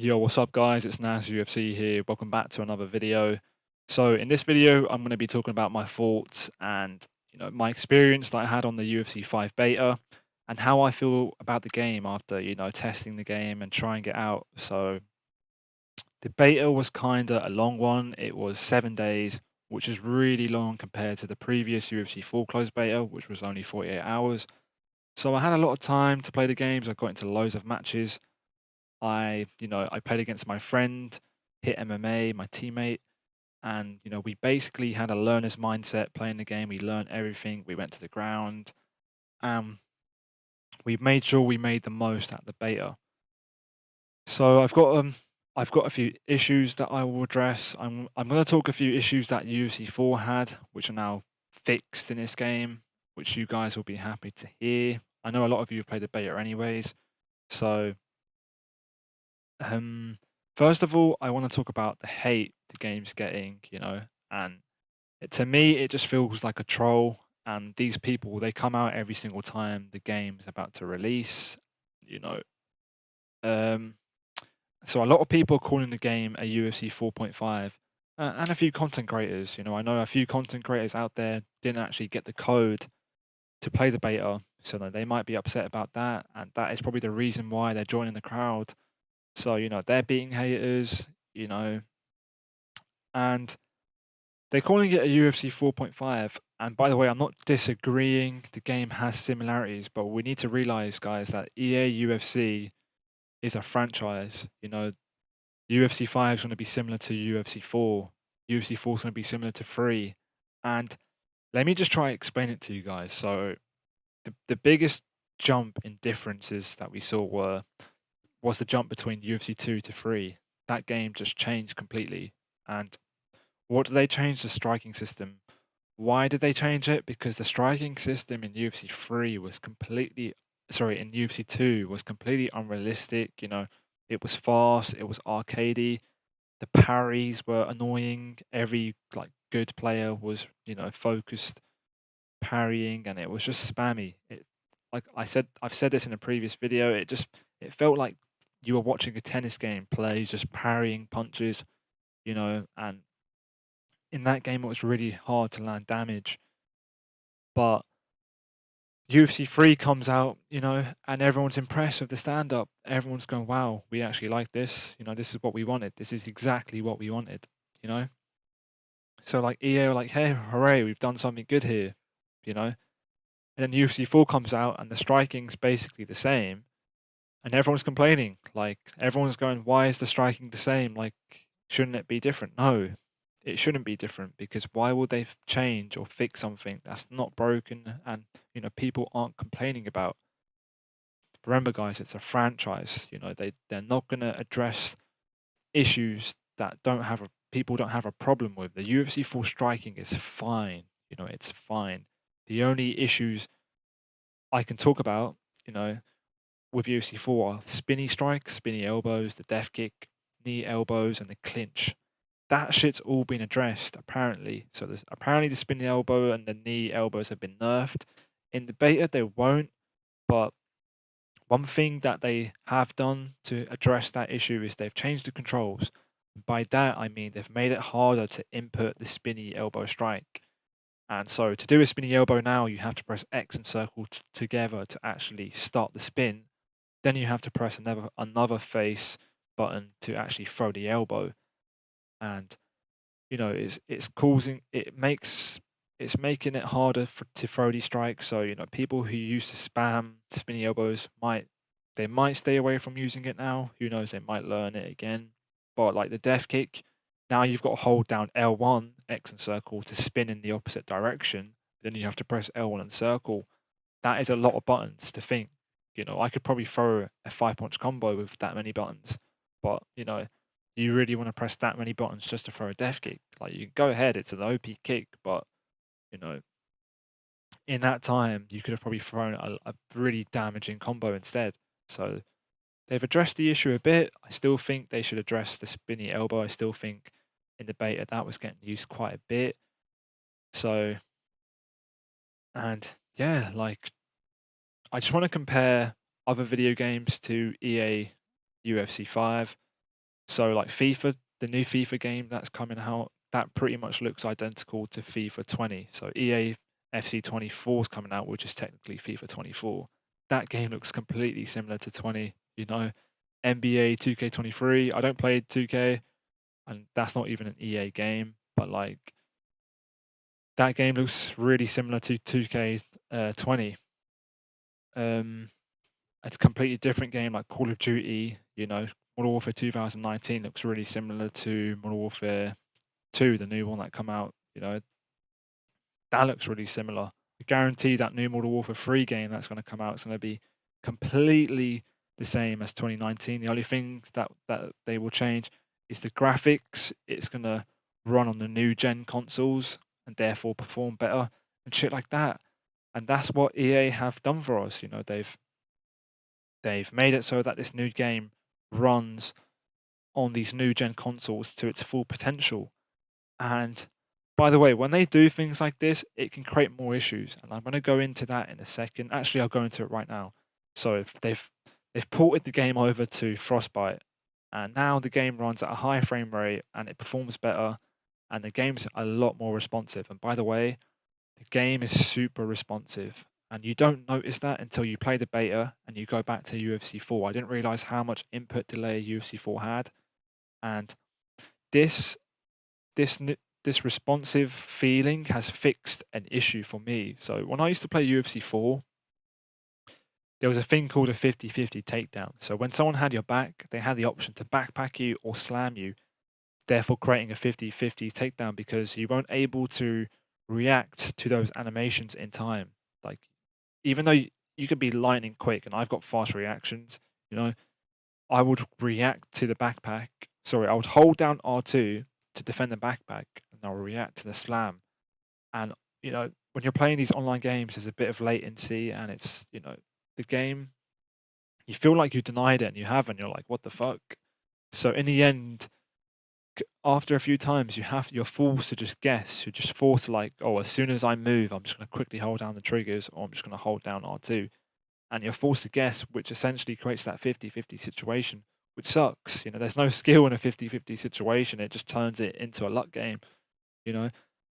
Yo, what's up, guys? It's NazUFC here. Welcome back to another video. So, in this video, I'm going to be talking about my thoughts and my experience that I had on the UFC 5 beta and how I feel about the game after testing the game and trying it out. So, the beta was kind of a long one. It was 7 days, which is really long compared to the previous UFC full close beta, which was only 48 hours. So, I had a lot of time to play the games. I got into loads of matches. I played against my friend, hit MMA, my teammate, and we basically had a learner's mindset playing the game. We learned everything. We went to the ground. Um, we made sure we made the most at the beta. So I've got a few issues that I will address. I'm going to talk a few issues that UFC 4 had, which are now fixed in this game, which you guys will be happy to hear. I know a lot of you have played the beta anyways, so Um, first of all, I want to talk about the hate the game's getting, and to me, it just feels like a troll. And these people, they come out every single time the game's about to release, you know. Um, so a lot of people are calling the game a UFC 4.5, and a few content creators. I know a few content creators out there didn't actually get the code to play the beta, so they might be upset about that, and that is probably the reason why they're joining the crowd. So, they're being haters, and they're calling it a UFC 4.5. And by the way, I'm not disagreeing. The game has similarities, but we need to realize, guys, that EA UFC is a franchise. UFC 5 is going to be similar to UFC 4. UFC 4 is going to be similar to 3. And let me just try to explain it to you guys. So, the biggest jump in differences that we saw was the jump between UFC 2 to 3. That game just changed completely. And what did they change? The striking system. Why did they change it? Because the striking system in UFC 3 was completely, sorry, in UFC 2 was completely unrealistic. It was fast, it was arcadey, the parries were annoying. Every good player was, focused parrying, and it was just spammy. I've said this in a previous video. It felt like you were watching a tennis game play, just parrying punches, and in that game it was really hard to land damage. But UFC 3 comes out, and everyone's impressed with the stand up. Everyone's going, wow, we actually like this. This is what we wanted. This is exactly what we wanted, you know? So like EA are like, hey, hooray, we've done something good here, you know? And then UFC 4 comes out and the striking's basically the same. And everyone's complaining. Like, everyone's going, why is the striking the same? Like, shouldn't it be different? No, it shouldn't be different, because why would they change or fix something that's not broken and, people aren't complaining about? Remember, guys, it's a franchise. They're not going to address issues that people don't have a problem with. The UFC 4 striking is fine. It's fine. The only issues I can talk about, you know, with UFC 4 are spinny strikes, spinny elbows, the death kick, knee elbows, and the clinch. That shit's all been addressed, apparently. So apparently the spinny elbow and the knee elbows have been nerfed. In the beta, they won't. But one thing that they have done to address that issue is they've changed the controls. By that, I mean they've made it harder to input the spinny elbow strike. And so to do a spinny elbow now, you have to press X and circle together to actually start the spin. Then you have to press another face button to actually throw the elbow. And it's making it harder to throw these strikes. So people who used to spam spinny elbows might stay away from using it now. Who knows? They might learn it again. But like the death kick, now you've got to hold down L1, X and circle to spin in the opposite direction. Then you have to press L1 and circle. That is a lot of buttons to think. I could probably throw a 5-punch combo with that many buttons, but you really want to press that many buttons just to throw a death kick? Like, you can go ahead, it's an OP kick, but you know, in that time you could have probably thrown a really damaging combo instead. So they've addressed the issue a bit. I still think they should address the spinny elbow. I still think in the beta that was getting used quite a bit. So, and yeah, like, I just want to compare other video games to EA UFC 5. So like FIFA, the new FIFA game that's coming out, that pretty much looks identical to FIFA 20. So EA FC 24 is coming out, which is technically FIFA 24. That game looks completely similar to 20. NBA 2K23. I don't play 2K, and that's not even an EA game, but like that game looks really similar to 2K 20. Um, it's a completely different game, like Call of Duty. Modern Warfare 2019 looks really similar to Modern Warfare 2, the new one that come out. That looks really similar. I guarantee that new Modern Warfare 3 game that's going to come out is going to be completely the same as 2019. The only thing that they will change is the graphics. It's going to run on the new gen consoles and therefore perform better and shit like that. And that's what EA have done for us. They've made it so that this new game runs on these new gen consoles to its full potential. And by the way, when they do things like this, it can create more issues. And I'm going to go into that in a second. Actually, I'll go into it right now. So if they've ported the game over to Frostbite, and now the game runs at a high frame rate and it performs better, and the game's a lot more responsive. And by the way, the game is super responsive. And you don't notice that until you play the beta and you go back to UFC 4. I didn't realize how much input delay UFC 4 had. And this this this responsive feeling has fixed an issue for me. So when I used to play UFC 4, there was a thing called a 50-50 takedown. So when someone had your back, they had the option to backpack you or slam you, therefore creating a 50-50 takedown because you weren't able to react to those animations in time. Like, even though you could be lightning quick and I've got fast reactions, you know, I would react to the backpack. Sorry, I would hold down R2 to defend the backpack and I'll react to the slam. And, when you're playing these online games, there's a bit of latency and it's, the game, you feel like you denied it and you haven't. You're like, what the fuck? So in the end, after a few times, you're forced to just guess. You're just forced to like, oh, as soon as I move, I'm just going to quickly hold down the triggers or I'm just going to hold down R2. And you're forced to guess, which essentially creates that 50-50 situation, which sucks. There's no skill in a 50-50 situation. It just turns it into a luck game, you know.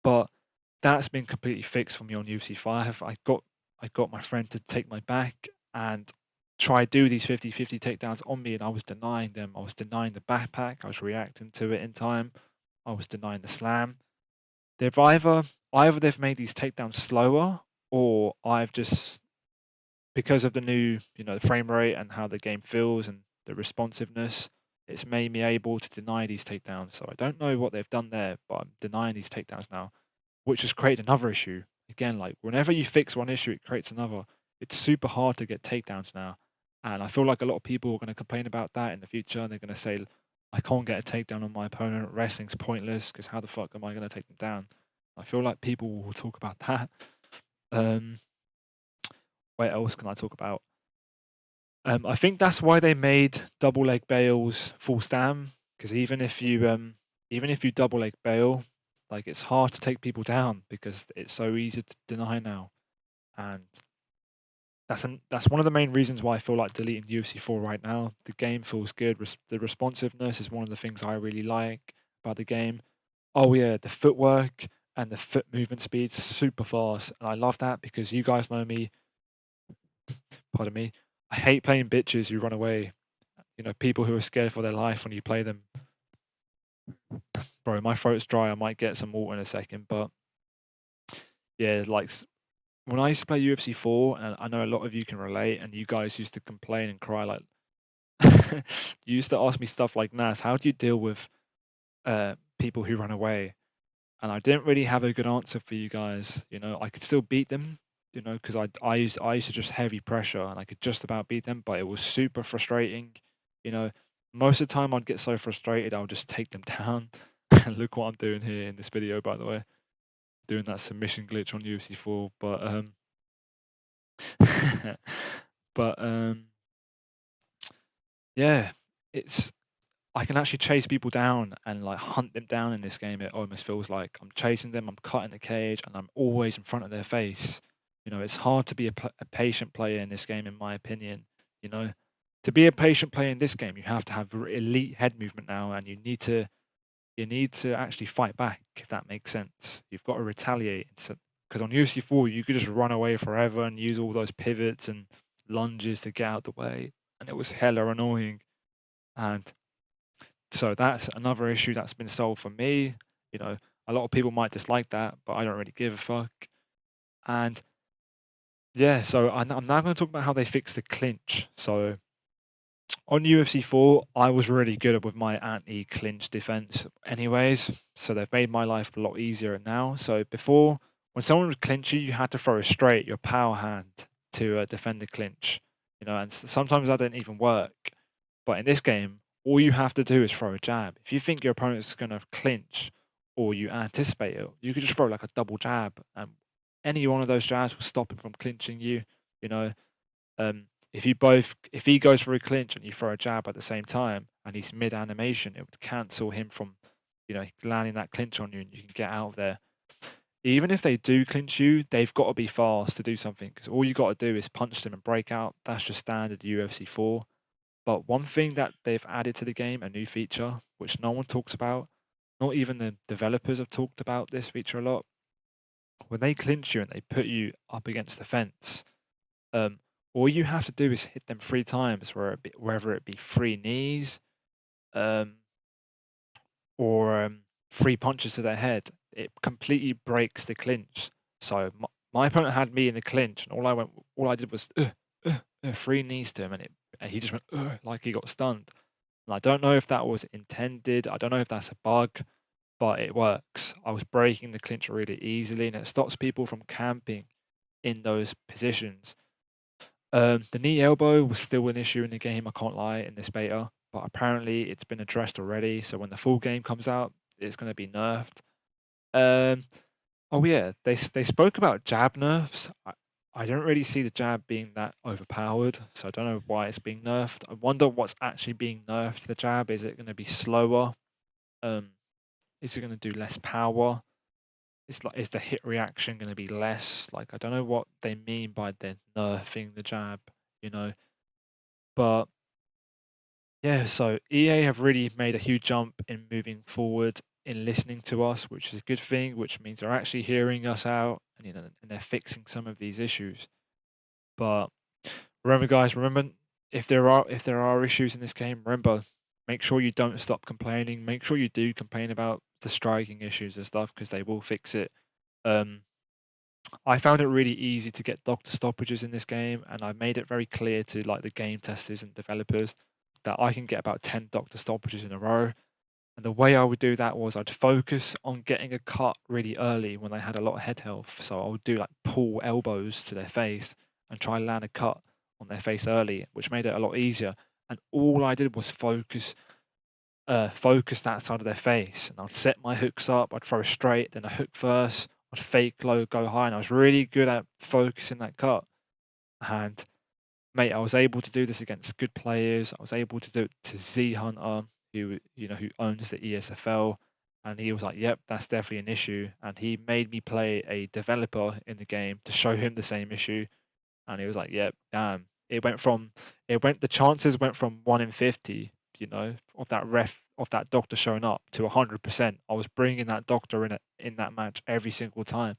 But that's been completely fixed for me on UFC 5. I got my friend to take my back and try do these 50-50 takedowns on me, and I was denying them. I was denying the backpack. I was reacting to it in time. I was denying the slam. They've either they've made these takedowns slower, or I've just, because of the new, frame rate and how the game feels and the responsiveness, it's made me able to deny these takedowns. So I don't know what they've done there, but I'm denying these takedowns now, which has created another issue. Again, like whenever you fix one issue, it creates another. It's super hard to get takedowns now. And I feel like a lot of people are going to complain about that in the future. And they're going to say, I can't get a takedown on my opponent. Wrestling's pointless because how the fuck am I going to take them down? I feel like people will talk about that. What else can I talk about? I think that's why they made double leg bails full stam, because even if you double leg bail, like it's hard to take people down because it's so easy to deny now, and that's one of the main reasons why I feel like deleting UFC 4 right now. The game feels good. The responsiveness is one of the things I really like about the game. Oh yeah, the footwork and the foot movement speed super fast, and I love that because you guys know me. Pardon me. I hate playing bitches who run away. People who are scared for their life when you play them. Bro, my throat's dry. I might get some water in a second, but yeah, like when I used to play UFC 4, and I know a lot of you can relate, and you guys used to complain and cry like, you used to ask me stuff like, Nas, how do you deal with people who run away? And I didn't really have a good answer for you guys. I could still beat them, because I used to just heavy pressure and I could just about beat them, but it was super frustrating. You know, most of the time I'd get so frustrated I'll just take them down. And look what I'm doing here in this video, by the way, doing that submission glitch on UFC 4. But yeah, it's I can actually chase people down and like hunt them down in this game. It almost feels like I'm chasing them, I'm cutting the cage, and I'm always in front of their face. It's hard to be a patient player in this game, in my opinion. You know, to be a patient player in this game, you have to have elite head movement now, and you need to actually fight back, if that makes sense. You've got to retaliate. Because on UFC 4, you could just run away forever and use all those pivots and lunges to get out the way, and it was hella annoying. And so that's another issue that's been solved for me. You know, a lot of people might dislike that, but I don't really give a fuck. And yeah, so I'm now going to talk about how they fixed the clinch. So on UFC 4, I was really good with my anti-clinch defense anyways, so they've made my life a lot easier now. So before, when someone would clinch you, you had to throw straight your power hand to defend the clinch, and sometimes that didn't even work. But in this game, all you have to do is throw a jab. If you think your opponent's going to clinch or you anticipate it, you could just throw like a double jab, and any one of those jabs will stop him from clinching you, you know. If he goes for a clinch and you throw a jab at the same time and he's mid animation, it would cancel him from, landing that clinch on you, and you can get out of there. Even if they do clinch you, they've got to be fast to do something, because all you got to do is punch them and break out. That's just standard UFC 4. But one thing that they've added to the game, a new feature, which no one talks about, not even the developers have talked about this feature a lot. When they clinch you and they put you up against the fence, um, all you have to do is hit them 3 times, whether it be 3 knees, um, or 3 punches to their head. It completely breaks the clinch. So my opponent had me in the clinch, and all I did was 3 knees to him, and he just went like he got stunned. And I don't know if that was intended. I don't know if that's a bug, but it works. I was breaking the clinch really easily, and it stops people from camping in those positions. The knee elbow was still an issue in the game, I can't lie, in this beta, but apparently it's been addressed already. So when the full game comes out, it's going to be nerfed. Um, oh yeah, they spoke about jab nerfs. I don't really see the jab being that overpowered, so I don't know why it's being nerfed. I wonder what's actually being nerfed to the jab. Is it going to be slower? Um, is it going to do less power? Is the hit reaction going to be less? Like, I don't know what they mean by they're nerfing the jab, you know. But yeah, so EA have really made a huge jump in moving forward, in listening to us, which is a good thing, which means they're actually hearing us out, and and they're fixing some of these issues. But remember, guys, if there are issues in this game, remember, make sure you don't stop complaining. Make sure you do complain about the striking issues and stuff, because they will fix it. Um, I found it really easy to get doctor stoppages in this game, and I made it very clear to like the game testers and developers that I can get about 10 doctor stoppages in a row. And the way I would do that was I'd focus on getting a cut really early when they had a lot of head health. So I would do like pull elbows to their face and try and land a cut on their face early, which made it a lot easier. And all I did was focus that side of their face, and I'd set my hooks up. I'd throw straight, then a hook first. I'd fake low, go high, and I was really good at focusing that cut. And mate, I was able to do this against good players. I was able to do it to Z Hunter, who owns the ESFL, and he was like, "Yep, that's definitely an issue." And he made me play a developer in the game to show him the same issue, and he was like, "Yep, damn." The chances went from 1 in 50, of that doctor showing up to 100%. I was bringing that doctor in that match every single time,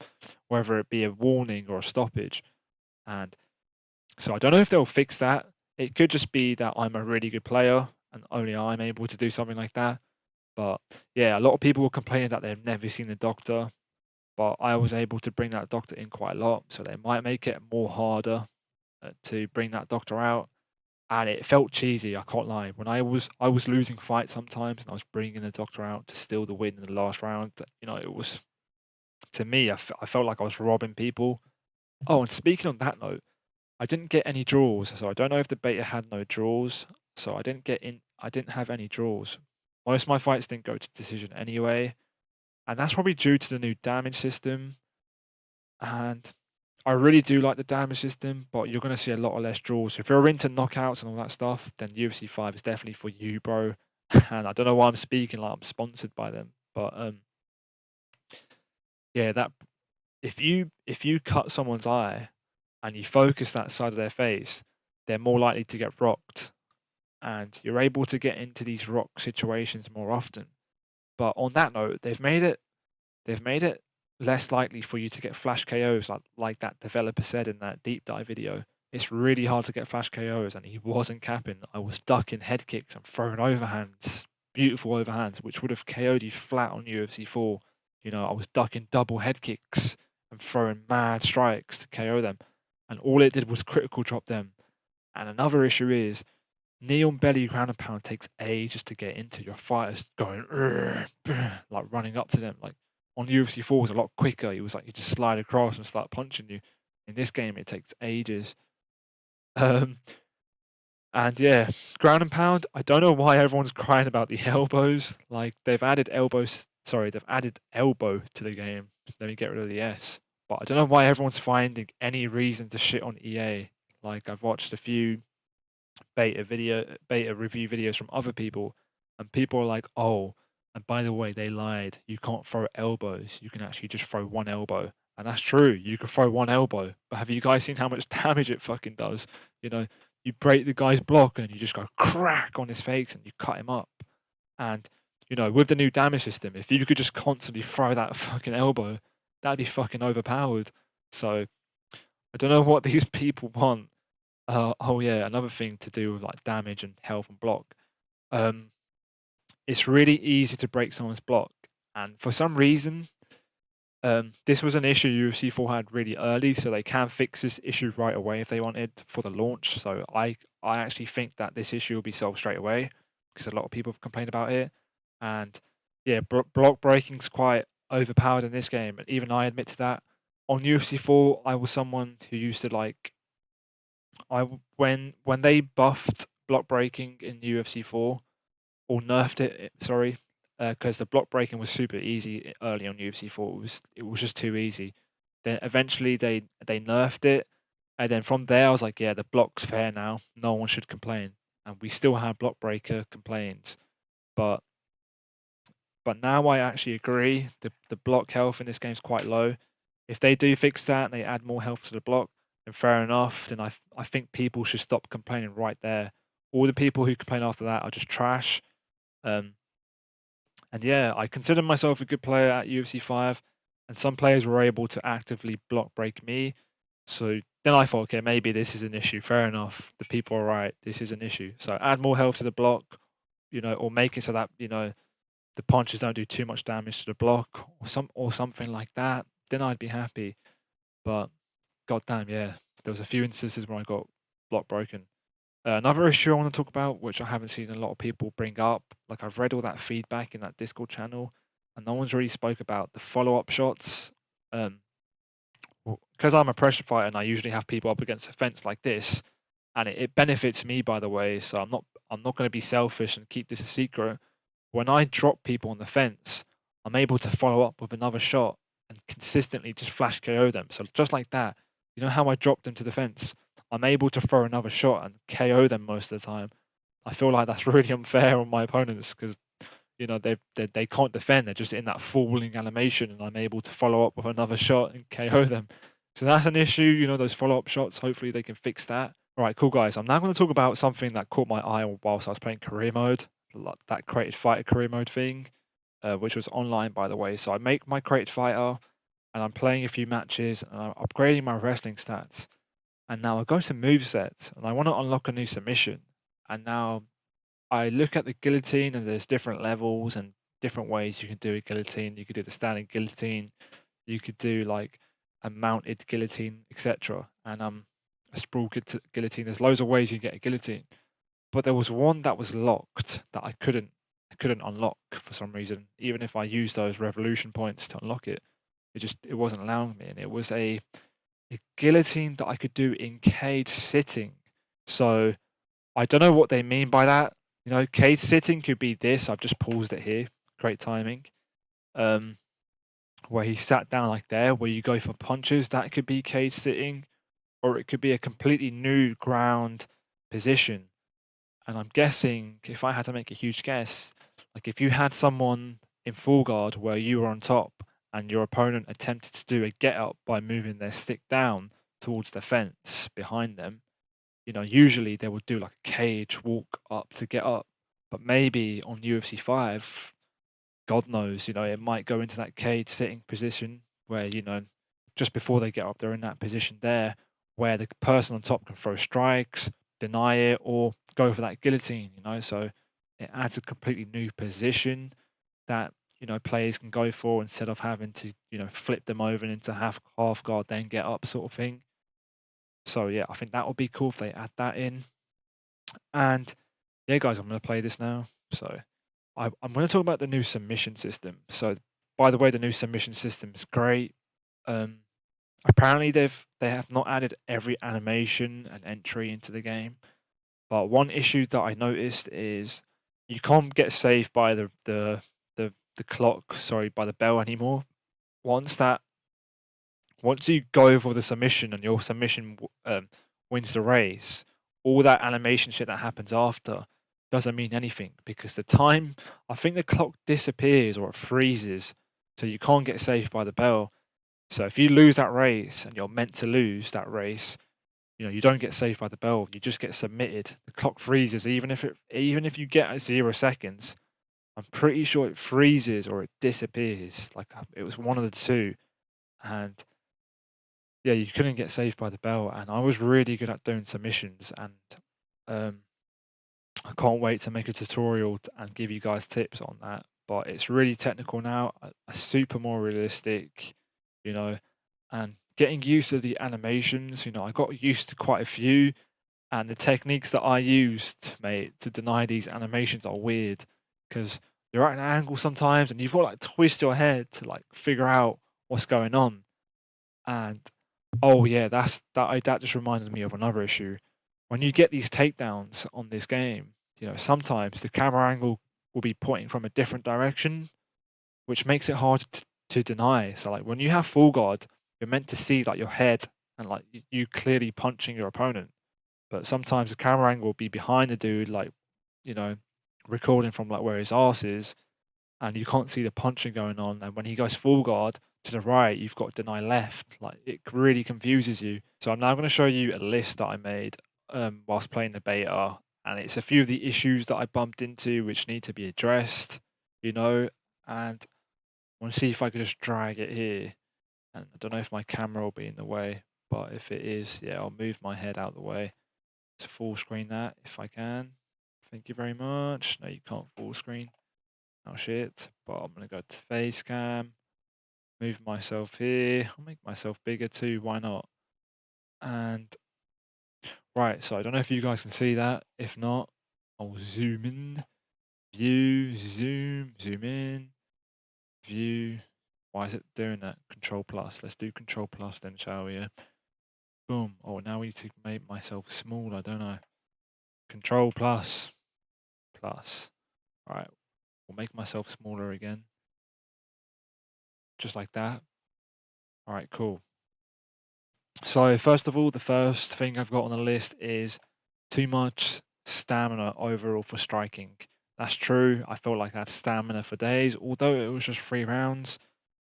whether it be a warning or a stoppage, and so I don't know if they'll fix that. It could just be that I'm a really good player and only I'm able to do something like that. But yeah, a lot of people were complaining that they've never seen the doctor, but I was able to bring that doctor in quite a lot. So they might make it more harder to bring that doctor out. And it felt cheesy, I can't lie. When I was losing fights sometimes, and I was bringing the doctor out to steal the win in the last round. It was, to me, I felt like I was robbing people. Oh, and speaking on that note, I didn't get any draws, so I don't know if the beta had no draws. So I didn't get in. I didn't have any draws. Most of my fights didn't go to decision anyway, and that's probably due to the new damage system. And I really do like the damage system, but you're going to see a lot of less draws. If you're into knockouts and all that stuff, then UFC 5 is definitely for you, bro. And I don't know why I'm speaking like I'm sponsored by them, but yeah, that if you cut someone's eye and you focus that side of their face, they're more likely to get rocked. and you're able to get into these rock situations more often. But on that note, they've made it less likely for you to get flash KOs, like that developer said in that deep dive video. It's really hard to get flash KOs, and he wasn't capping. I was ducking head kicks and throwing overhands, beautiful overhands, which would have KO'd you flat on UFC 4. I was ducking double head kicks and throwing mad strikes to KO them, and all it did was critical drop them. And another issue is knee on belly ground and pound takes ages to get into. Your fighters going like running up to them. Like on UFC 4 was a lot quicker. It was like you just slide across and start punching you. In this game, it takes ages. Um, and yeah, ground and pound. I don't know why everyone's crying about the elbows. Like they've added elbows. Sorry, they've added elbow to the game. Let me get rid of the S. But I don't know why everyone's finding any reason to shit on EA. Like I've watched a few beta review videos from other people, and people are like, "Oh, and by the way, they lied. You can't throw elbows. You can actually just throw one elbow." And that's true. You can throw one elbow, but have you guys seen how much damage it fucking does? You know, you break the guy's block and you just go crack on his face and you cut him up. And with the new damage system, if you could just constantly throw that fucking elbow, that'd be fucking overpowered. So I don't know what these people want. Oh yeah, another thing to do with like damage and health and block. Um, it's really easy to break someone's block, and for some reason, this was an issue UFC 4 had really early, so they can fix this issue right away if they wanted for the launch. So I actually think that this issue will be solved straight away because a lot of people have complained about it, and yeah, block breaking's quite overpowered in this game, and even I admit to that. On UFC 4, I was someone who used to like when they buffed block breaking in UFC 4 or nerfed it, sorry, because the block breaking was super easy early on UFC 4. It was just too easy. Then eventually they nerfed it, and then from there I was like, yeah, the block's fair now. No one should complain, and we still have block breaker complaints, but now I actually agree the block health in this game is quite low. If they do fix that and they add more health to the block, then fair enough. Then I think people should stop complaining right there. All the people who complain after that are just trash. Um, and yeah, I consider myself a good player at UFC 5, and some players were able to actively block break me. So then I thought, okay, maybe this is an issue. Fair enough. The people are right. This is an issue. So add more health to the block, or make it so that the punches don't do too much damage to the block or something like that. Then I'd be happy. But goddamn, yeah, there was a few instances where I got block broken. Another issue I want to talk about, which I haven't seen a lot of people bring up, like I've read all that feedback in that Discord channel, and no one's really spoke about the follow-up shots. Because I'm a pressure fighter and I usually have people up against a fence like this, and it benefits me, by the way. So I'm not going to be selfish and keep this a secret. When I drop people on the fence, I'm able to follow up with another shot and consistently just flash KO them. So just like that, you know how I dropped them to the fence? I'm able to throw another shot and KO them most of the time. I feel like that's really unfair on my opponents because they can't defend. They're just in that falling animation, and I'm able to follow up with another shot and KO them. So that's an issue. Those follow up shots. Hopefully they can fix that. All right, cool guys. I'm now going to talk about something that caught my eye whilst I was playing career mode, that created fighter career mode thing, which was online, by the way. So I make my created fighter, and I'm playing a few matches, and I'm upgrading my wrestling stats. And now I go to movesets, and I want to unlock a new submission. And now I look at the guillotine, and there's different levels and different ways you can do a guillotine. You could do the standing guillotine, you could do like a mounted guillotine, etc. And a sprawl guillotine. There's loads of ways you can get a guillotine, but there was one that was locked that I couldn't unlock for some reason. Even if I used those revolution points to unlock it, it wasn't allowing me. And it was a guillotine that I could do in cage sitting. So I don't know what they mean by that. Cage sitting could be this. I've just paused it here. Great timing. Where he sat down like there, where you go for punches, that could be cage sitting, or it could be a completely new ground position. And I'm guessing, if I had to make a huge guess, like if you had someone in full guard where you were on top and your opponent attempted to do a get up by moving their stick down towards the fence behind them, usually they would do like a cage walk up to get up, but maybe on UFC 5, God knows, it might go into that cage sitting position where, just before they get up, they're in that position there where the person on top can throw strikes, deny it, or go for that guillotine. So it adds a completely new position that, players can go for instead of having to, flip them over into half guard, then get up sort of thing. So yeah, I think that would be cool if they add that in. And yeah, guys, I'm going to play this now. So I'm going to talk about the new submission system. So, by the way, the new submission system is great. Um, Apparently, they have not added every animation and entry into the game. But one issue that I noticed is you can't get saved by the clock, sorry, by the bell anymore. Once that once you go for the submission and your submission wins the race, all that animation shit that happens after doesn't mean anything because the time, I think the clock disappears or it freezes, so you can't get saved by the bell. So if you lose that race and you're meant to lose that race, you don't get saved by the bell. You just get submitted. The clock freezes, even if you get at 0 seconds. I'm pretty sure it freezes or it disappears. Like it was one of the two, and yeah, you couldn't get saved by the bell, and I was really good at doing submissions, and um, I can't wait to make a tutorial and give you guys tips on that. But it's really technical now, a super more realistic, you know, and getting used to the animations. I got used to quite a few, and the techniques that I used, mate, to deny these animations are weird because you're at an angle sometimes, and you've got to like twist your head to like figure out what's going on. And oh yeah, that just reminded me of another issue. When you get these takedowns on this game, sometimes the camera angle will be pointing from a different direction, which makes it hard to deny. So like when you have full guard, you're meant to see like your head and like you clearly punching your opponent. But sometimes the camera angle will be behind the dude, like, you know, recording from like where his ass is, and you can't see the punching going on. And when he goes full guard to the right, you've got to deny left. Like it really confuses you. So I'm now going to show you a list that I made whilst playing the beta, and it's a few of the issues that I bumped into which need to be addressed. And I want to see if I could just drag it here. And I don't know if my camera will be in the way, but if it is, yeah, I'll move my head out the way to full screen that if I can. Thank you very much. No, you can't full screen. Oh shit, but I'm gonna go to face cam, move myself here, I'll make myself bigger too, why not? And right, so I don't know if you guys can see that. If not, I'll zoom in, view, zoom in, view. Why is it doing that? Control plus. Let's do control plus then, shall we? Yeah. Boom. Oh, now we need to make myself smaller, don't I? Control plus. Plus. Alright, we'll make myself smaller again. Just like that. Alright, cool. So first of all, the first thing I've got on the list is too much stamina overall for striking. That's true. I felt like I had stamina for days, although it was just 3 rounds.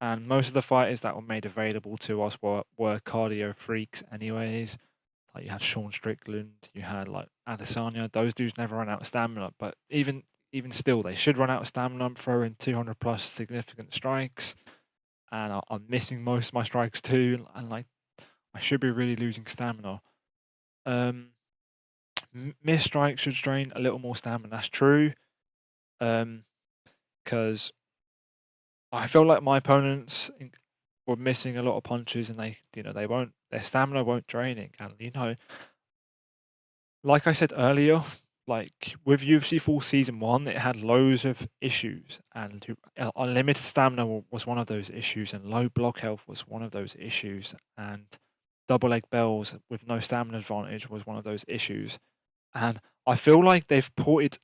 And most of the fighters that were made available to us were cardio freaks anyways. Like you had Sean Strickland, you had like Adesanya. Those dudes never run out of stamina. But even still, they should run out of stamina. I'm throwing 200 plus significant strikes, and I'm missing most of my strikes too. And like I should be really losing stamina. Missed strikes should drain a little more stamina. That's true. Because I feel like my opponents were missing a lot of punches, and their stamina won't draining. And like I said earlier, like with UFC Full Season 1, it had loads of issues, and unlimited stamina was one of those issues, and low block health was one of those issues, and double leg bells with no stamina advantage was one of those issues. And I feel like they ported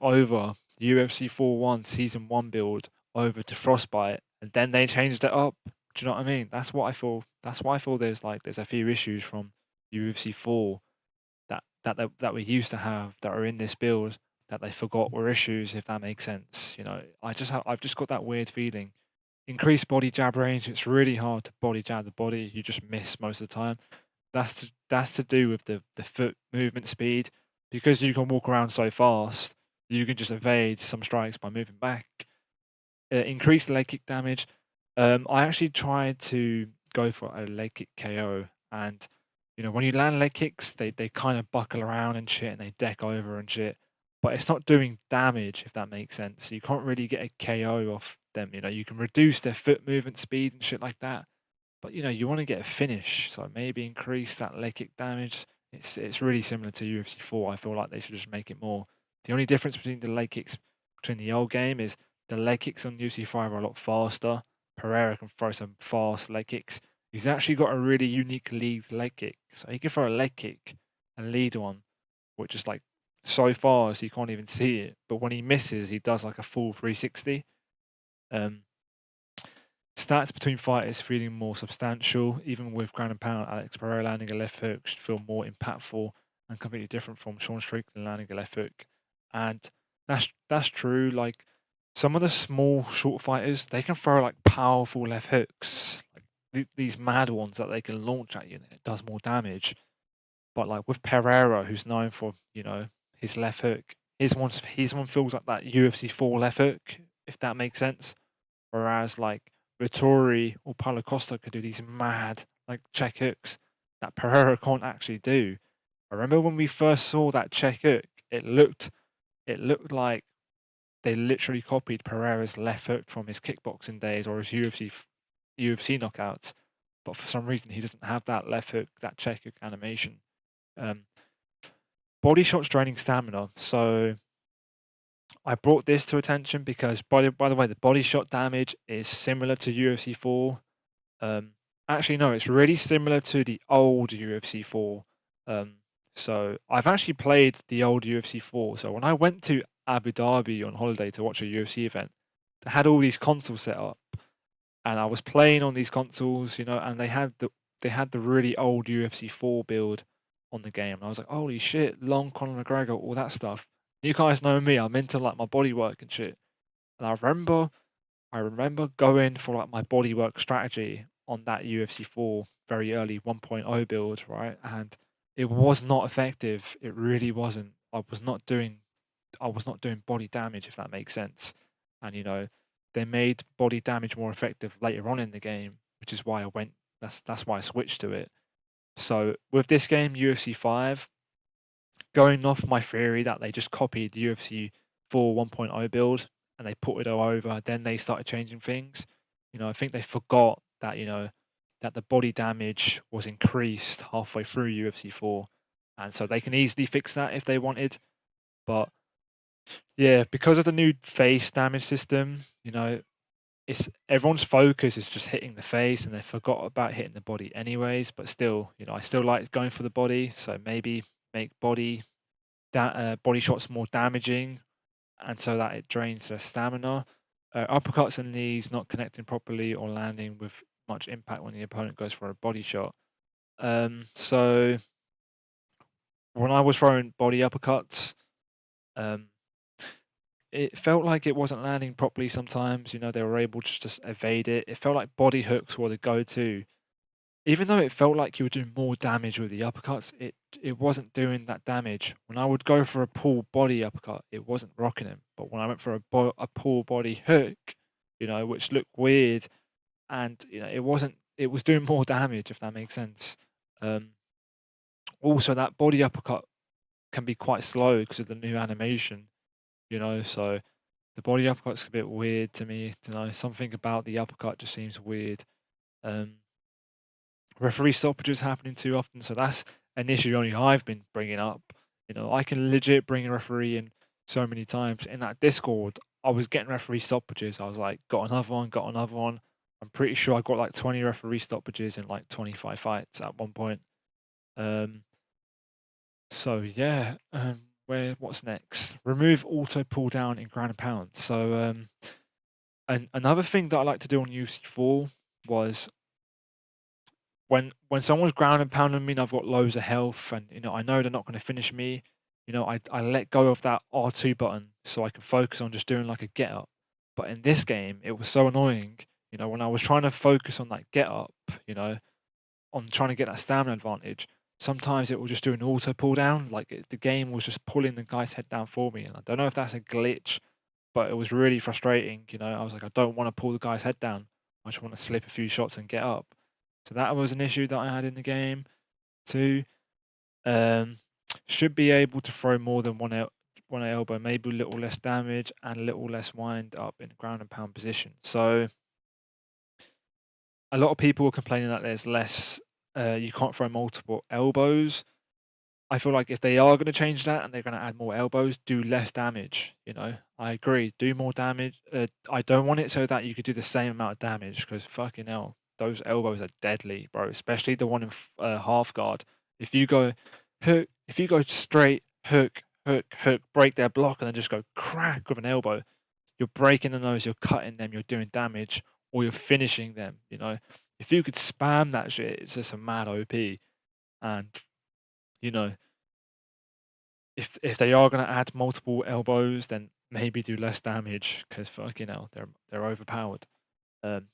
over UFC 4-1 Season 1 build over to Frostbite, and then they changed it up. Do you know what I mean? That's what I feel. That's why I feel there's a few issues from UFC 4 that we used to have that are in this build that they forgot were issues, if that makes sense. I've just got that weird feeling. Increased body jab range, it's really hard to body jab the body. You just miss most of the time. That's to do with the foot movement speed. Because you can walk around so fast, you can just evade some strikes by moving back. Increase leg kick damage. I actually tried to go for a leg kick KO, and when you land leg kicks, they kind of buckle around and shit, and they deck over and shit. But it's not doing damage, if that makes sense. You can't really get a KO off them. You can reduce their foot movement speed and shit like that, but you want to get a finish, so maybe increase that leg kick damage. It's really similar to UFC 4. I feel like they should just make it more. The only difference between the leg kicks between the old game is the leg kicks on UFC 5 are a lot faster. Pereira can throw some fast leg kicks. He's actually got a really unique lead leg kick, so he can throw a leg kick and lead one, which is like so fast you can't even see it. But when he misses, he does like a full 360. Um, Stats between fighters feeling more substantial, even with ground and pound. Alex Pereira landing a left hook should feel more impactful and completely different from Sean Strickland landing a left hook. And that's true. Like some of the small, short fighters, they can throw like powerful left hooks, like these mad ones that they can launch at you, and it does more damage. But like with Pereira, who's known for his left hook, his one feels like that UFC 4 left hook, if that makes sense. Whereas like Vittori or Paulo Costa could do these mad like check hooks that Pereira can't actually do. I remember when we first saw that check hook, it looked like they literally copied Pereira's left hook from his kickboxing days or his UFC knockouts. But for some reason he doesn't have that left hook, that check hook animation. Um, Body shots draining stamina. So I brought this to attention because, by the way, the body shot damage is similar to UFC 4. Actually, no, it's really similar to the old UFC 4. Um, so I've actually played the old UFC 4. So when I went to Abu Dhabi on holiday to watch a UFC event, they had all these consoles set up, and I was playing on these consoles, and they had the really old UFC 4 build on the game. And I was like, holy shit, long Conor McGregor, all that stuff. You guys know me, I'm into like my body work and shit. And I remember going for like my body work strategy on that UFC 4 very early 1.0 build, right? And it was not effective. It really wasn't. I was not doing body damage, if that makes sense. And they made body damage more effective later on in the game, which is why I went. That's why I switched to it. So with this game, UFC 5, going off my theory that they just copied the UFC 4 1.0 build and they put it all over, then they started changing things. I think they forgot that that the body damage was increased halfway through UFC 4, and so they can easily fix that if they wanted. But yeah, because of the new face damage system, it's everyone's focus is just hitting the face, and they forgot about hitting the body anyways. But still, I still like going for the body, so maybe make body shots more damaging, and so that it drains their stamina. Uppercuts and knees not connecting properly or landing with much impact when the opponent goes for a body shot. So when I was throwing body uppercuts, um, it felt like it wasn't landing properly sometimes. They were able to just evade it. It felt like body hooks were the go-to. Even though it felt like you were doing more damage with the uppercuts, it wasn't doing that damage. When I would go for a pull body uppercut, it wasn't rocking him. But when I went for a pull body hook, which looked weird, and it was doing more damage, if that makes sense. Also, that body uppercut can be quite slow because of the new animation. So the body uppercut's a bit weird to me. Something about the uppercut just seems weird. Um, Referee stoppages happening too often, so that's an issue only I've been bringing up. I can legit bring a referee in so many times. In that Discord, I was getting referee stoppages. I was like, got another one, got another one. I'm pretty sure I got like 20 referee stoppages in like 25 fights at one point. Um, so yeah, what's next? Remove auto pull down in ground and pound. So another thing that I like to do on UFC 4 was when someone's ground and pounding me and I've got loads of health and I know they're not going to finish me, I let go of that R2 button so I can focus on just doing like a get up. But in this game, it was so annoying. When I was trying to focus on that get up, on trying to get that stamina advantage, sometimes it will just do an auto pull down. Like the game was just pulling the guy's head down for me, and I don't know if that's a glitch, but it was really frustrating. I was like, I don't want to pull the guy's head down. I just want to slip a few shots and get up. So that was an issue that I had in the game too. Should be able to throw more than one elbow, maybe a little less damage and a little less wind up in ground and pound position. So a lot of people were complaining that there's less, you can't throw multiple elbows. I feel like if they are going to change that and they're going to add more elbows, do less damage. I agree, do more damage. I don't want it so that you could do the same amount of damage, because fucking hell, those elbows are deadly, bro. Especially the one in half guard. If you go hook, if you go straight hook, hook, hook, break their block, and then just go crack with an elbow, you're breaking the nose, you're cutting them, you're doing damage, or you're finishing them. If you could spam that shit, it's just a mad OP. And you know, if they are going to add multiple elbows, then maybe do less damage, because fucking hell, they're overpowered.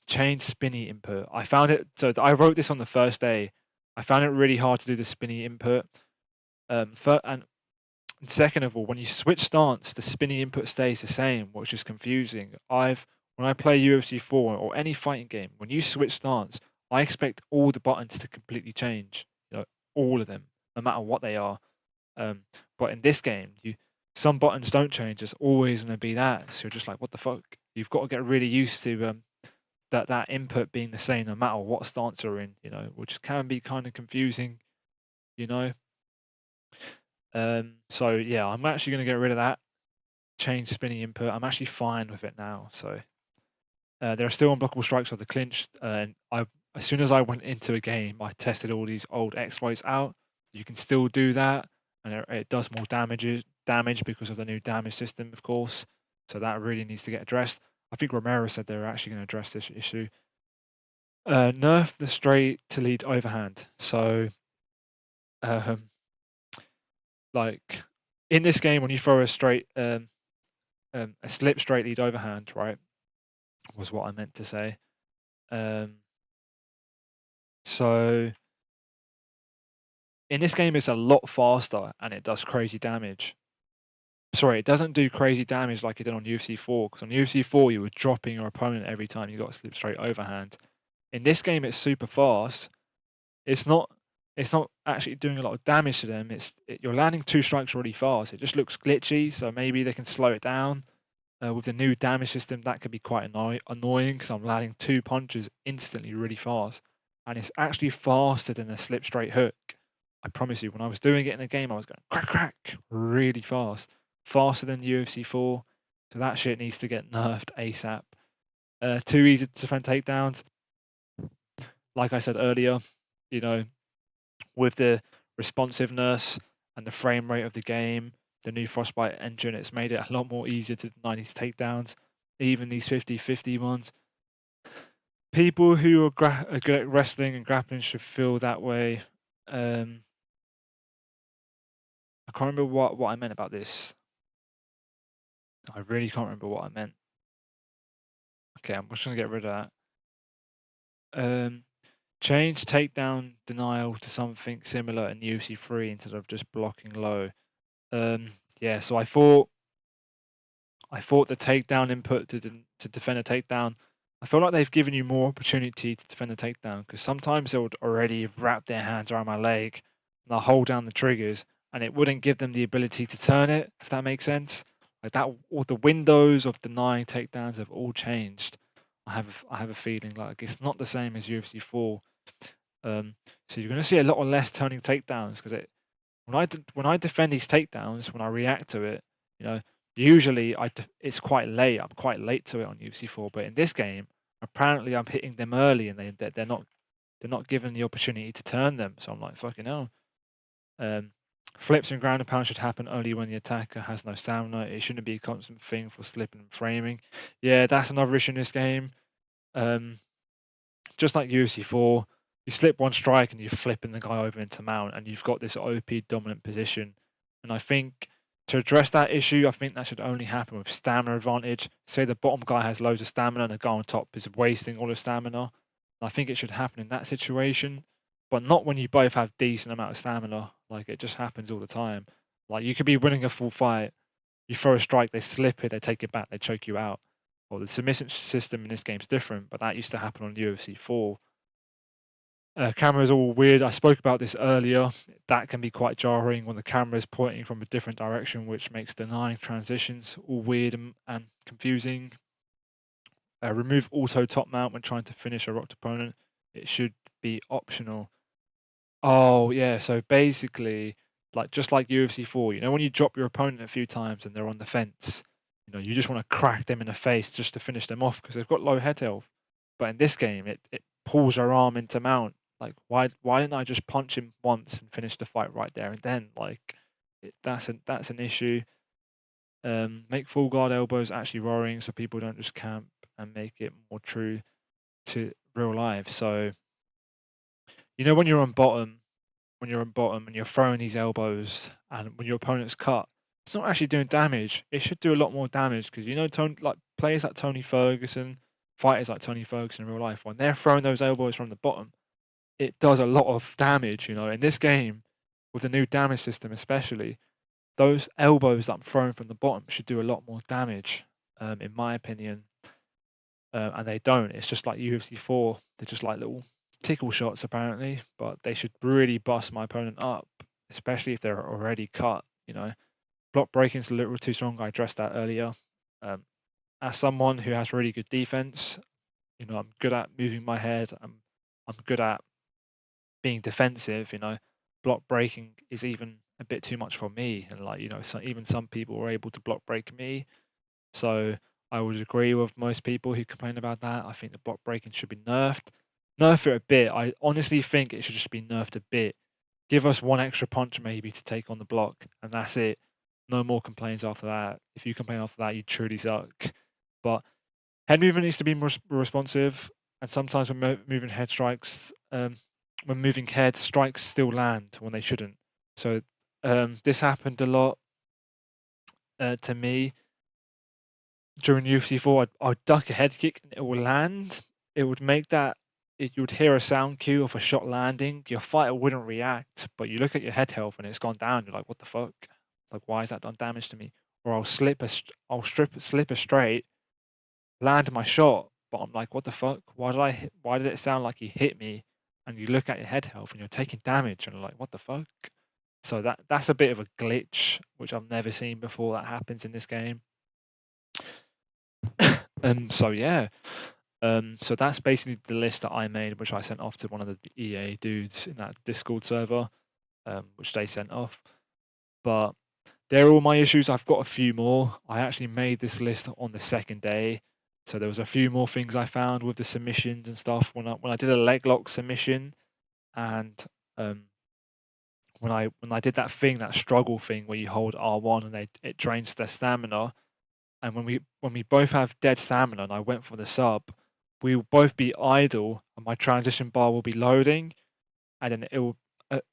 Change spinny input. I found it. So I wrote this on the first day. I found it really hard to do the spinny input. And second of all, when you switch stance, the spinny input stays the same, which is confusing. When I play UFC 4 or any fighting game, when you switch stance, I expect all the buttons to completely change. All of them, no matter what they are. But in this game, some buttons don't change. It's always going to be that. So you're just like, what the fuck? You've got to get really used to that input being the same no matter what stance you're in. Which can be kind of confusing. So yeah, I'm actually going to get rid of that. Change spinning input. I'm actually fine with it now. So there are still unblockable strikes of the clinch. And as soon as I went into a game, I tested all these old exploits out. You can still do that, and it does more damage because of the new damage system, of course. So that really needs to get addressed. I think Romero said they were actually going to address this issue. Nerf the straight to lead overhand. So, like in this game, when you throw a slip straight lead overhand, right, was what I meant to say. So in this game, it's a lot faster and it does crazy damage. Sorry, it doesn't do crazy damage like it did on UFC 4, because on UFC 4 you were dropping your opponent every time you got a slip straight overhand. In this game, it's super fast. It's not actually doing a lot of damage to them. You're landing 2 strikes really fast. It just looks glitchy, so maybe they can slow it down. With the new damage system, that could be quite annoying, because I'm landing 2 punches instantly really fast. And it's actually faster than a slip straight hook. I promise you, when I was doing it in the game, I was going crack, crack, really fast. Faster than UFC 4. So that shit needs to get nerfed ASAP. Too easy to defend takedowns. Like I said earlier, with the responsiveness and the frame rate of the game, the new Frostbite engine, it's made it a lot more easier to deny these takedowns, even these 50-50 ones. People who are good at wrestling and grappling should feel that way. I can't remember what I meant about this. I really can't remember what I meant. Okay, I'm just going to get rid of that. Change takedown denial to something similar in UFC 3 instead of just blocking low. Yeah, so I thought the takedown input to defend a takedown, I feel like they've given you more opportunity to defend the takedown, because sometimes they would already wrap their hands around my leg and I'll hold down the triggers and it wouldn't give them the ability to turn it, if that makes sense. Like that, or the windows of denying takedowns have all changed. I have a feeling like it's not the same as UFC 4. So you're going to see a lot less turning takedowns, because when I defend these takedowns, when I react to it, usually it's quite late. I'm quite late to it on UFC 4, but in this game, apparently I'm hitting them early, and they're not given the opportunity to turn them. So I'm like, fucking hell. Flips and ground and pound should happen only when the attacker has no stamina. It shouldn't be a constant thing for slipping and framing. Yeah, that's another issue in this game. Just like UFC 4, you slip one strike and you're flipping the guy over into mount, and you've got this OP dominant position. And I think to address that issue, I think that should only happen with stamina advantage. Say the bottom guy has loads of stamina and the guy on top is wasting all his stamina. And I think it should happen in that situation. but not when you both have decent amount of stamina. Like, it just happens all the time. Like, you could be winning a full fight, you throw a strike, they slip it, they take it back, they choke you out. Well, the submission system in this game's different, but that used to happen on UFC 4. Camera's all weird. I spoke about this earlier. That can be quite jarring when the camera is pointing from a different direction, which makes denying transitions all weird and confusing. Remove auto top mount when trying to finish a rocked opponent. It should be optional. Oh yeah, so basically, like just like UFC 4, when you drop your opponent a few times and they're on the fence, you just want to crack them in the face just to finish them off because they've got low head health. But in this game, it pulls their arm into mount. Like, why didn't I just punch him once and finish the fight right there and then? Like, that's an issue. Make full guard elbows actually roaring so people don't just camp, and make it more true to real life. So, when you're on bottom, and you're throwing these elbows, and when your opponent's cut, it's not actually doing damage. It should do a lot more damage because like players like Tony Ferguson, fighters like Tony Ferguson in real life, when they're throwing those elbows from the bottom, it does a lot of damage. In this game, with the new damage system, especially those elbows that I'm throwing from the bottom should do a lot more damage, in my opinion. And they don't. It's just like UFC 4. They're just like little tickle shots, apparently, but they should really bust my opponent up, especially if they're already cut. Block breaking's a little too strong. I addressed that earlier. As someone who has really good defense, I'm good at moving my head. I'm good at being defensive. Block breaking is even a bit too much for me, and even some people were able to block break me. So I would agree with most people who complain about that. I think the block breaking should be nerfed. Nerf it a bit. I honestly think it should just be nerfed a bit. Give us one extra punch maybe to take on the block, and that's it. No more complaints after that. If you complain after that, you truly suck. But head movement needs to be more responsive, and sometimes when moving head strikes, when moving head, strikes still land when they shouldn't. So this happened a lot to me. During UFC 4, I'd duck a head kick and it will land. It would make that, you would hear a sound cue of a shot landing. Your fighter wouldn't react, but you look at your head health and it's gone down. You're like, what the fuck? Like, why has that done damage to me? Or I'll slip a straight, land my shot, but I'm like, what the fuck? Why did it sound like he hit me? And you look at your head health and you're taking damage and you're like, what the fuck? So that's a bit of a glitch, which I've never seen before that happens in this game. So yeah. So that's basically the list that I made, which I sent off to one of the EA dudes in that Discord server, which they sent off. But they're all my issues. I've got a few more. I actually made this list on the second day, so there was a few more things I found with the submissions and stuff when I did a leg lock submission, and when I did that thing, that struggle thing where you hold R1 and it drains their stamina. And when we both have dead stamina and I went for the sub, we will both be idle and my transition bar will be loading, and then it will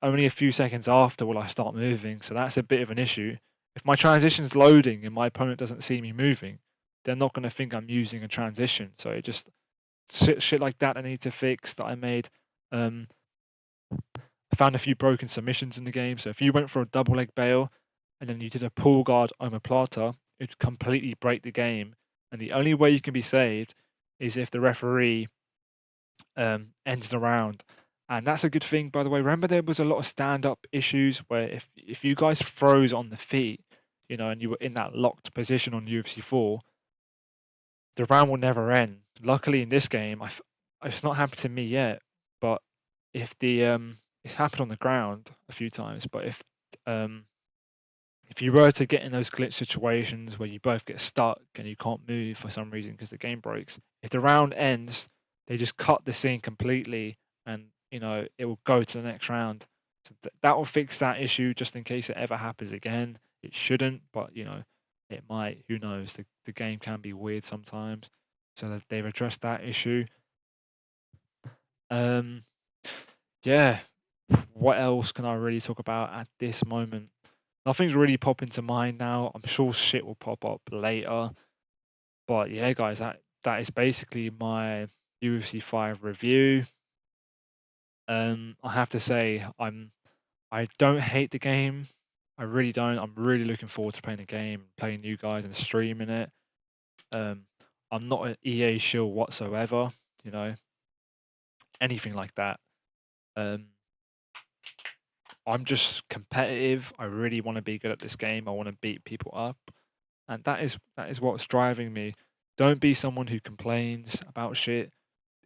only a few seconds after will I start moving. So that's a bit of an issue. If my transition's loading and my opponent doesn't see me moving, they're not going to think I'm using a transition. So it just shit like that I need to fix that I made. I found a few broken submissions in the game. So if you went for a double leg bail and then you did a pull guard omoplata, it would completely break the game. And the only way you can be saved is if the referee ends the round. And that's a good thing, by the way. Remember, there was a lot of stand-up issues where if you guys froze on the feet, and you were in that locked position on UFC 4, the round will never end. Luckily, in this game, it's not happened to me yet. But if it's happened on the ground a few times. But if you were to get in those glitch situations where you both get stuck and you can't move for some reason because the game breaks, if the round ends, they just cut the scene completely, and it will go to the next round. So that will fix that issue just in case it ever happens again. It shouldn't, but it might. Who knows? The game can be weird sometimes, so they've addressed that issue. Yeah. What else can I really talk about at this moment? Nothing's really popping to mind now. I'm sure shit will pop up later. But yeah, guys, that is basically my UFC 5 review. I have to say I don't hate the game. I really don't. I'm really looking forward to playing the game, playing you guys and streaming it. Um, I'm not an EA shill whatsoever, you know, anything like that. Um, I'm just competitive. I really want to be good at this game. I want to beat people up, and that is what's driving me. Don't be someone who complains about shit.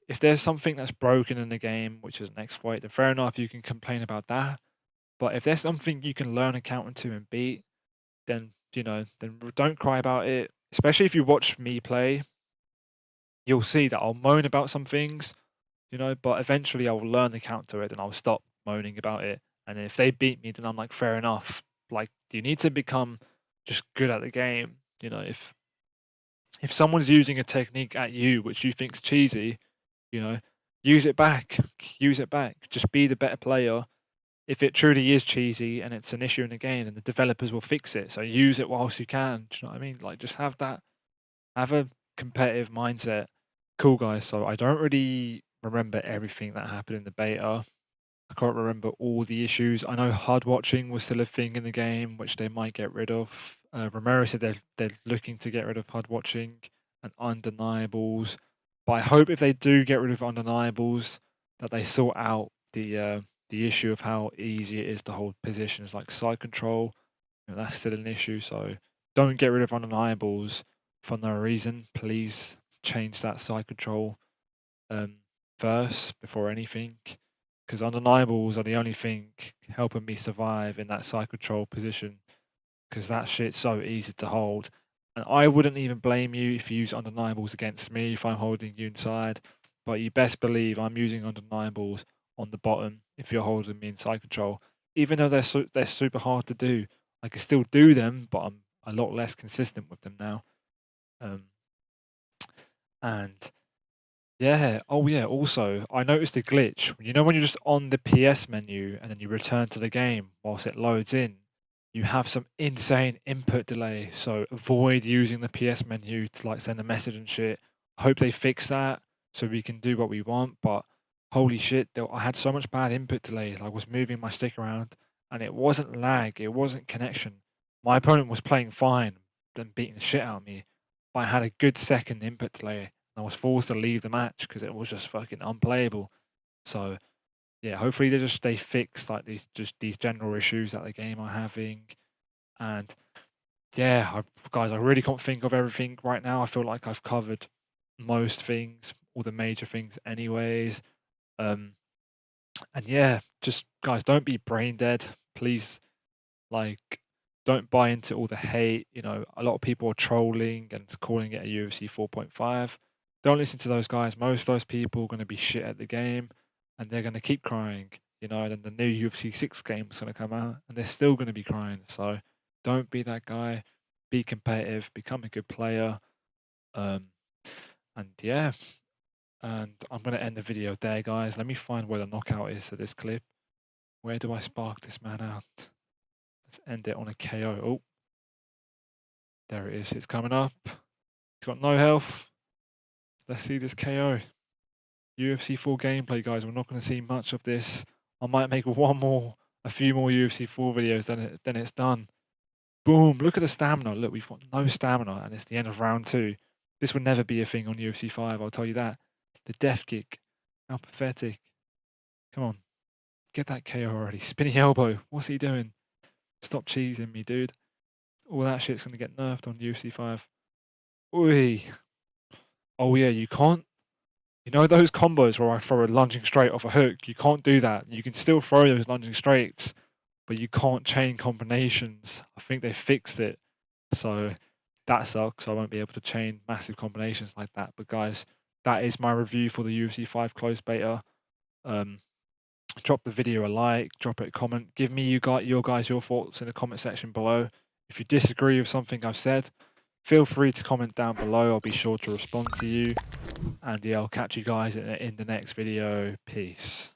If there's something that's broken in the game, which is an exploit, then fair enough, you can complain about that. But if there's something you can learn a counter to and beat, then don't cry about it. Especially if you watch me play, you'll see that I'll moan about some things, but eventually I will learn the counter to it and I'll stop moaning about it. And if they beat me, then I'm like, fair enough. Like, you need to become just good at the game. If someone's using a technique at you which you think's cheesy, you know, use it back. Use it back. Just be the better player. If it truly is cheesy and it's an issue in the game, then the developers will fix it. So use it whilst you can. Do you know what I mean? Like, just have a competitive mindset. Cool, guys. So I don't really remember everything that happened in the beta. I can't remember all the issues. I know HUD watching was still a thing in the game, which they might get rid of. Romero said they're looking to get rid of HUD watching and undeniables. But I hope if they do get rid of undeniables, that they sort out the issue of how easy it is to hold positions like side control. That's still an issue. So don't get rid of undeniables for no reason. Please change that side control um, first before anything, because undeniables are the only thing helping me survive in that side control position, because that shit's so easy to hold. And I wouldn't even blame you if you use undeniables against me if I'm holding you inside, but you best believe I'm using undeniables on the bottom if you're holding me in side control. Even though they're super hard to do, I can still do them, but I'm a lot less consistent with them now. Um, and Yeah. Oh, yeah. Also, I noticed a glitch. When you're just on the PS menu and then you return to the game whilst it loads in, you have some insane input delay. So avoid using the PS menu to like send a message and shit. Hope they fix that so we can do what we want. But holy shit, I had so much bad input delay. I was moving my stick around and it wasn't lag, it wasn't connection. My opponent was playing fine and beating the shit out of me, but I had a good second input delay. I was forced to leave the match because it was just fucking unplayable. So yeah, hopefully they fix like these general issues that the game are having. And yeah, guys, I really can't think of everything right now. I feel like I've covered most things, all the major things, anyways. Um, and yeah, just guys, don't be brain dead, please. Like, don't buy into all the hate. A lot of people are trolling and calling it a UFC 4.5. Don't listen to those guys. Most of those people are going to be shit at the game and they're going to keep crying. And then the new UFC 6 game is going to come out and they're still going to be crying. So don't be that guy. Be competitive, become a good player. Um, and yeah, and I'm going to end the video there, guys. Let me find where the knockout is to this clip. Where do I spark this man out? Let's end it on a KO. Oh, there it is. It's coming up. He's got no health. Let's see this KO. UFC 4 gameplay, guys. We're not going to see much of this. I might make a few more UFC 4 videos, then it's done. Boom. Look at the stamina. Look, we've got no stamina, and it's the end of round 2. This would never be a thing on UFC 5, I'll tell you that. The death kick. How pathetic. Come on. Get that KO already. Spinning elbow. What's he doing? Stop cheesing me, dude. All that shit's going to get nerfed on UFC 5. Oi. Oh, yeah, you can't. Those combos where I throw a lunging straight off a hook? You can't do that. You can still throw those lunging straights, but you can't chain combinations. I think they fixed it. So that sucks. I won't be able to chain massive combinations like that. But guys, that is my review for the UFC 5 closed beta. Drop the video a like, drop it a comment. Give me your thoughts in the comment section below. If you disagree with something I've said, feel free to comment down below. I'll be sure to respond to you. And yeah, I'll catch you guys in the next video. Peace.